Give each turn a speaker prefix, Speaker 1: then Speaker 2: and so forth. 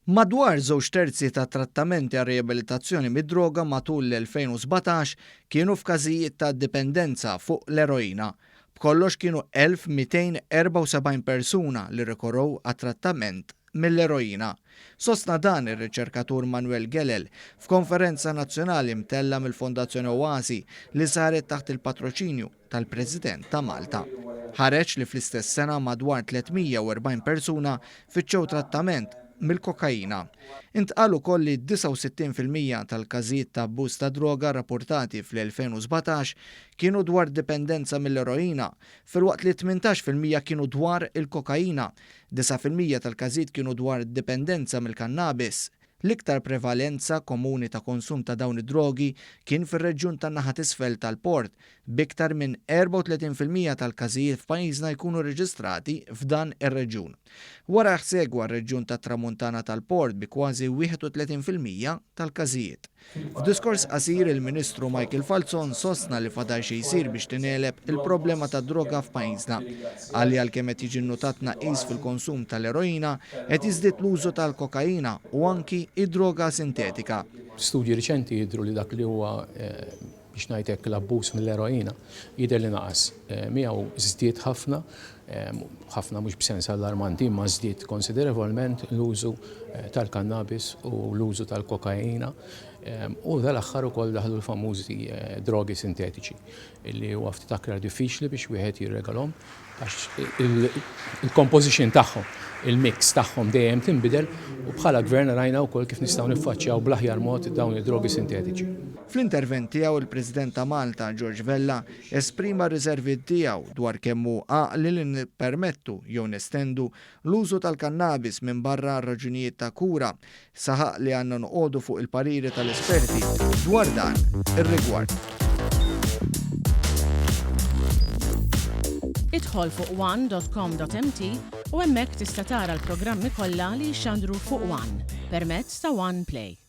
Speaker 1: Madwar 2/3 ta' trattamenti għal riabilitazzjoni mid-droga matul l-2017 kienu f'każijiet ta' dipendenza fuq l-eroina. B'kollox kienu 1274 persuna li rikorrow għat trattament mill-eroina. Sostna dan ir-riċerkatur Manuel Gelel f'konferenza nazzjonali mtella mill-Fondazzjoni Oasi li saret taħt il-patroċinju tal-President ta' Malta. Ħareġ li fl-istess sena madwar 340 persuna fittxew trattament mill-kokaina. Intqalu kolli 69% tal-każijiet ta' abbuż ta' droga rapportati fl-2017 kienu dwar dipendenza mill-eroina, filwaqt li 18% kienu dwar il-kokaina, 9% tal-każijiet kienu dwar dipendenza mill-kannabis. L-iktar prevalenza komuni ta' konsum ta' dawn id-drogi kien fir-reġjun tan-naħa t'isfel tal-port, biktar minn 34% tal-każijiet f'pajjiżna jkunu reġistrati f'dan ir-reġjun. Wara ħsegwa r-reġjun tat-Tramuntana tal-port bi kważi 31% tal-każijiet. F'diskors qasir il-Ministru Michael Falzon sostna li fadal xi jsir biex tineleb il-problema tad-droga f'pajjiżna. Għalli għalkemm qed jiġi nnotat tnaqqis fil-konsum tal-eroina qed jiżdied l-użu tal-kokaina u anki id-droga sintetika.
Speaker 2: Studji riċenti jidhru li dak li huwa biex ngħidlek l-abbuż mill-eroina jidher li naqas. Miegħu żdied ħafna mhux b'sens allarmanti, ma żdied konsiderevolment l-użu tal-kannabis u l-użu tal-kokaina. U dal-aħħar ukoll daħlu l-famużi drogi sintetiċi illi huwa ftit aktar diffiċli biex wieħed jirregalhom għax il-composition tagħhom, il-mix tagħhom dejjem tinbidel u bħala gvern rajna wkoll kif nistgħu niffaċċjaw bl-aħjar mod dawn id-drogi sintetiċi.
Speaker 1: Fl-intervent tiegħu il-President ta' Malta George Vella esprima r-riservi tiegħu dwar kemm hu għaqli li nippermettu jew nestendu l-użu tal-kannabis minn barra raġunijiet ta' kura, saħaq li għandna noqogħdu fuq il-pariri tal-esperti dwar dan ir-rigward.
Speaker 3: Idħol fuq one.com.mt u hemmhekk tista' tara l-programmi kollha li jxandru fuq One permezz ta' One Play.